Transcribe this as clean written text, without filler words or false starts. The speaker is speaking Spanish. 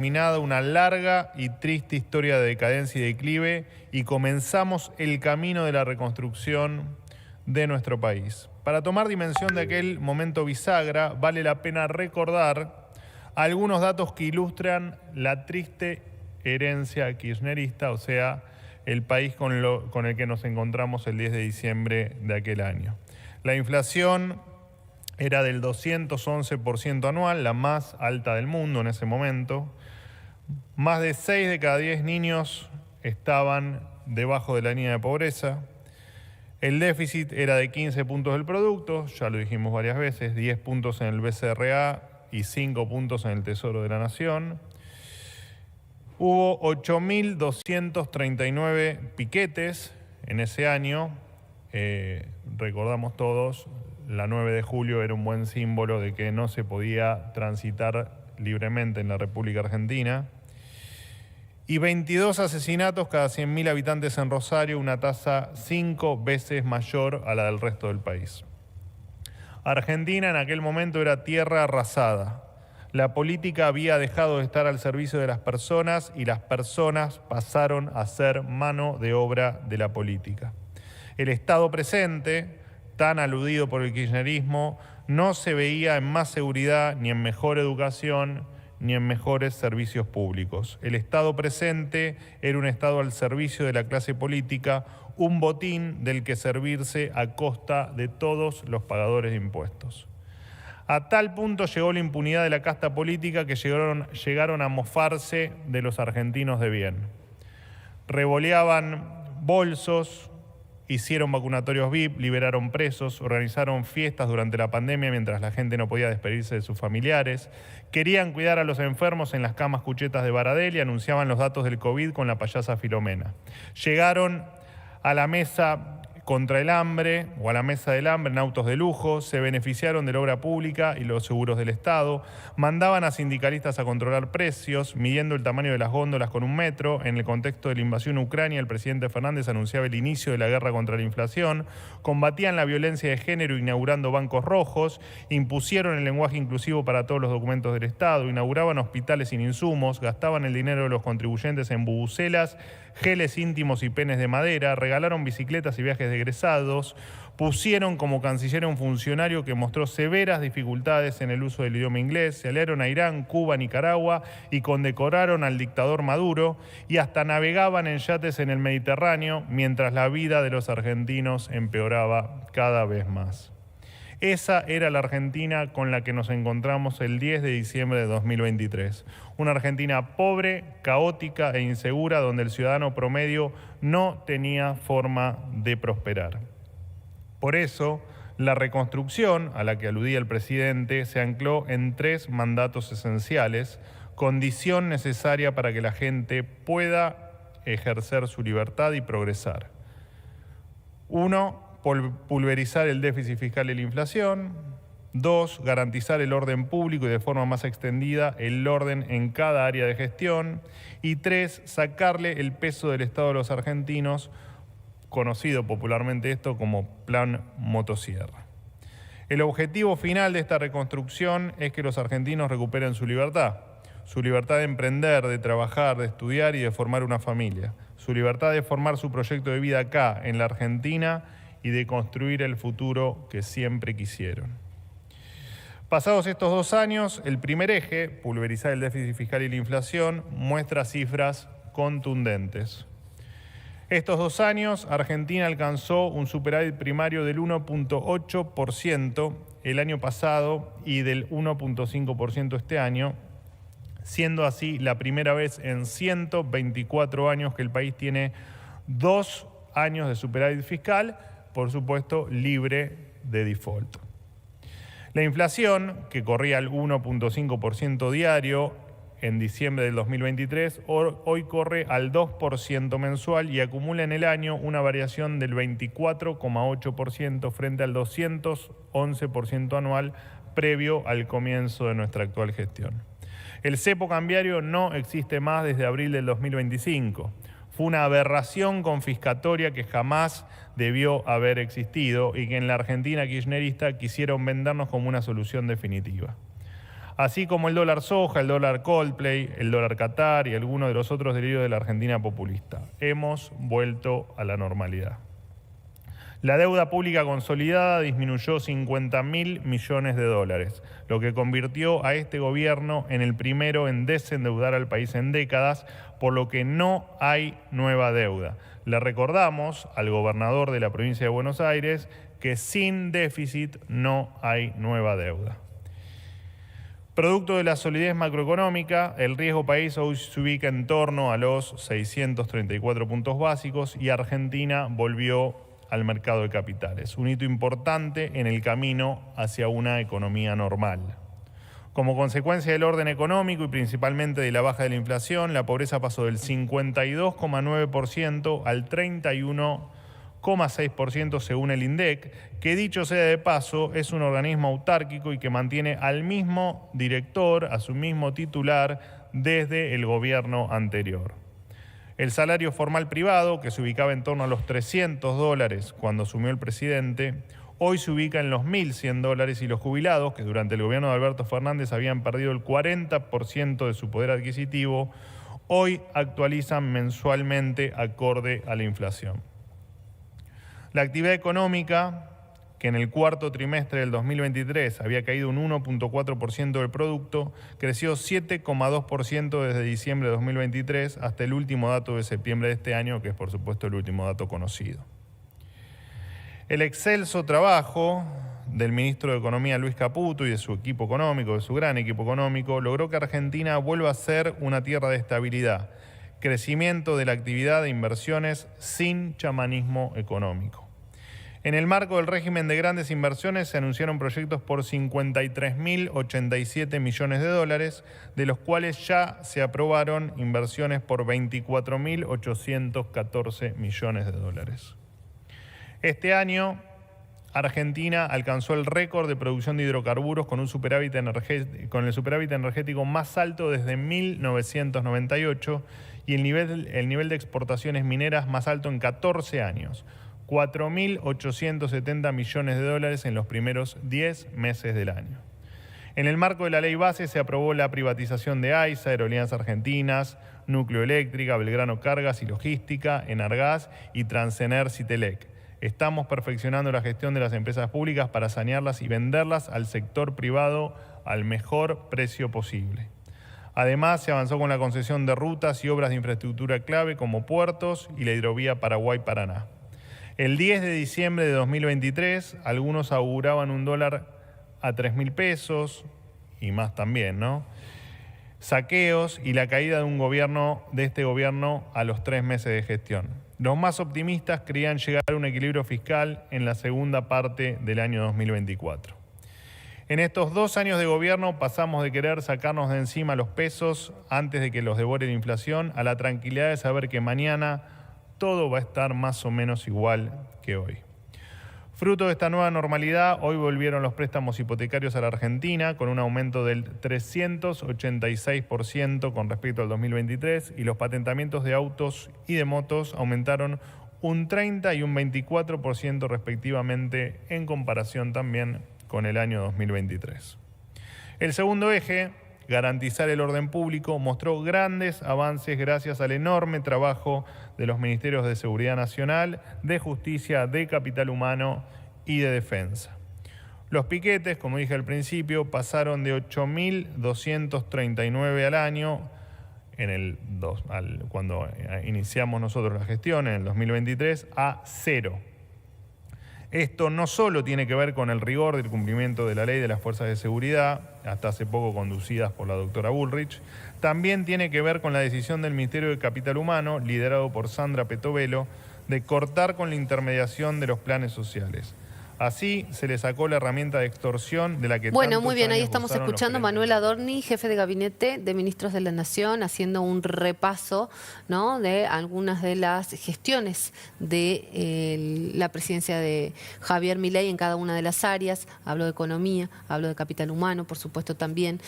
terminada una larga y triste historia de decadencia y declive y comenzamos el camino de la reconstrucción de nuestro país. Para tomar dimensión de aquel momento bisagra, vale la pena recordar algunos datos que ilustran la triste herencia kirchnerista, o sea, el país con el que nos encontramos el 10 de diciembre de aquel año. La inflación era del 211% anual, la más alta del mundo en ese momento. Más de 6 de cada 10 niños estaban debajo de la línea de pobreza. El déficit era de 15 puntos del producto, ya lo dijimos varias veces, 10 puntos en el BCRA y 5 puntos en el Tesoro de la Nación. Hubo 8.239 piquetes en ese año. Recordamos todos, la 9 de julio era un buen símbolo de que no se podía transitar libremente en la República Argentina. Y 22 asesinatos cada 100.000 habitantes en Rosario, una tasa 5 veces mayor a la del resto del país. Argentina en aquel momento era tierra arrasada. La política había dejado de estar al servicio de las personas y las personas pasaron a ser mano de obra de la política. El Estado presente, tan aludido por el kirchnerismo, no se veía en más seguridad ni en mejor educación ni en mejores servicios públicos. El Estado presente era un Estado al servicio de la clase política, un botín del que servirse a costa de todos los pagadores de impuestos. A tal punto llegó la impunidad de la casta política que llegaron a mofarse de los argentinos de bien. Revoleaban bolsos, hicieron vacunatorios VIP, liberaron presos, organizaron fiestas durante la pandemia mientras la gente no podía despedirse de sus familiares, querían cuidar a los enfermos en las camas cuchetas de Baradel y anunciaban los datos del COVID con la payasa Filomena. Llegaron a la mesa contra el hambre o a la mesa del hambre en autos de lujo, se beneficiaron de la obra pública y los seguros del Estado, mandaban a sindicalistas a controlar precios, midiendo el tamaño de las góndolas con un metro. En el contexto de la invasión a Ucrania, el presidente Fernández anunciaba el inicio de la guerra contra la inflación, combatían la violencia de género inaugurando bancos rojos, impusieron el lenguaje inclusivo para todos los documentos del Estado, inauguraban hospitales sin insumos, gastaban el dinero de los contribuyentes en bubucelas, geles íntimos y penes de madera, regalaron bicicletas y viajes de egresados, pusieron como canciller a un funcionario que mostró severas dificultades en el uso del idioma inglés, se aliaron a Irán, Cuba, Nicaragua y condecoraron al dictador Maduro y hasta navegaban en yates en el Mediterráneo mientras la vida de los argentinos empeoraba cada vez más. Esa era la Argentina con la que nos encontramos el 10 de diciembre de 2023. Una Argentina pobre, caótica e insegura, donde el ciudadano promedio no tenía forma de prosperar. Por eso, la reconstrucción a la que aludía el presidente se ancló en 3 mandatos esenciales, condición necesaria para que la gente pueda ejercer su libertad y progresar. 1. Pulverizar el déficit fiscal y la inflación. 2. Garantizar el orden público y de forma más extendida el orden en cada área de gestión. Y 3. Sacarle el peso del Estado a los argentinos, conocido popularmente esto como Plan Motosierra. El objetivo final de esta reconstrucción es que los argentinos recuperen su libertad de emprender, de trabajar, de estudiar y de formar una familia, su libertad de formar su proyecto de vida acá, en la Argentina, y de construir el futuro que siempre quisieron. Pasados estos 2 años, el primer eje, pulverizar el déficit fiscal y la inflación, muestra cifras contundentes. Estos 2 años, Argentina alcanzó un superávit primario del 1.8% el año pasado y del 1.5% este año, siendo así la primera vez en 124 años que el país tiene 2 años de superávit fiscal, por supuesto, libre de default. La inflación, que corría al 1.5% diario en diciembre del 2023, hoy corre al 2% mensual y acumula en el año una variación del 24,8% frente al 211% anual previo al comienzo de nuestra actual gestión. El cepo cambiario no existe más desde abril del 2025. Fue una aberración confiscatoria que jamás debió haber existido y que en la Argentina kirchnerista quisieron vendernos como una solución definitiva. así como el dólar soja, el dólar Coldplay, el dólar Qatar y algunos de los otros delirios de la Argentina populista. Hemos vuelto a la normalidad. La deuda pública consolidada disminuyó 50.000 millones de dólares, lo que convirtió a este gobierno en el primero en desendeudar al país en décadas, por lo que no hay nueva deuda. Le recordamos al gobernador de la provincia de Buenos Aires que sin déficit no hay nueva deuda. Producto de la solidez macroeconómica, el riesgo país hoy se ubica en torno a los 634 puntos básicos y Argentina volvió al mercado de capitales, un hito importante en el camino hacia una economía normal. Como consecuencia del orden económico y principalmente de la baja de la inflación, la pobreza pasó del 52,9% al 31,6% según el INDEC, que dicho sea de paso es un organismo autárquico y que mantiene al mismo director, a su mismo titular, desde el gobierno anterior. El salario formal privado, que se ubicaba en torno a los $300 cuando asumió el presidente, hoy se ubica en los $1.100 y los jubilados, que durante el gobierno de Alberto Fernández habían perdido el 40% de su poder adquisitivo, hoy actualizan mensualmente acorde a la inflación. La actividad económica, que en el cuarto trimestre del 2023 había caído un 1,4% del producto, creció 7,2% desde diciembre de 2023 hasta el último dato de septiembre de este año, que es por supuesto el último dato conocido. El excelso trabajo del ministro de Economía Luis Caputo y de su equipo económico, de su gran equipo económico, logró que Argentina vuelva a ser una tierra de estabilidad, crecimiento de la actividad de inversiones sin chamanismo económico. En el marco del régimen de grandes inversiones se anunciaron proyectos por 53.087 millones de dólares, de los cuales ya se aprobaron inversiones por 24.814 millones de dólares. Este año, Argentina alcanzó el récord de producción de hidrocarburos con el superávit energético más alto desde 1998 y el nivel de exportaciones mineras más alto en 14 años. 4.870 millones de dólares en los primeros 10 meses del año. En el marco de la ley base se aprobó la privatización de AISA, Aerolíneas Argentinas, Núcleo Eléctrica, Belgrano Cargas y Logística, Enargas y Transenerci-Telec. Estamos perfeccionando la gestión de las empresas públicas para sanearlas y venderlas al sector privado al mejor precio posible. Además, se avanzó con la concesión de rutas y obras de infraestructura clave como puertos y la hidrovía Paraguay-Paraná. El 10 de diciembre de 2023, algunos auguraban un dólar a 3.000 pesos y más también, ¿no? Saqueos y la caída de este gobierno a los 3 meses de gestión. Los más optimistas creían llegar a un equilibrio fiscal en la segunda parte del año 2024. En estos 2 años de gobierno pasamos de querer sacarnos de encima los pesos antes de que los devore la inflación a la tranquilidad de saber que mañana todo va a estar más o menos igual que hoy. Fruto de esta nueva normalidad, hoy volvieron los préstamos hipotecarios a la Argentina con un aumento del 386% con respecto al 2023 y los patentamientos de autos y de motos aumentaron un 30% y un 24% respectivamente en comparación también con el año 2023. El segundo eje, garantizar el orden público, mostró grandes avances gracias al enorme trabajo de los Ministerios de Seguridad Nacional, de Justicia, de Capital Humano y de Defensa. Los piquetes, como dije al principio, pasaron de 8.239 al año cuando iniciamos nosotros la gestión en el 2023 a 0. Esto no solo tiene que ver con el rigor del cumplimiento de la ley de las fuerzas de seguridad, hasta hace poco conducidas por la doctora Bullrich, también tiene que ver con la decisión del Ministerio de Capital Humano, liderado por Sandra Petovelo, de cortar con la intermediación de los planes sociales. Así se le sacó la herramienta de extorsión de la que Bueno, muy bien, ahí estamos escuchando a Manuel Adorni, jefe de gabinete de Ministros de la Nación, haciendo un repaso, ¿no?, de algunas de las gestiones de la presidencia de Javier Milei en cada una de las áreas. Habló de economía, habló de capital humano, por supuesto también.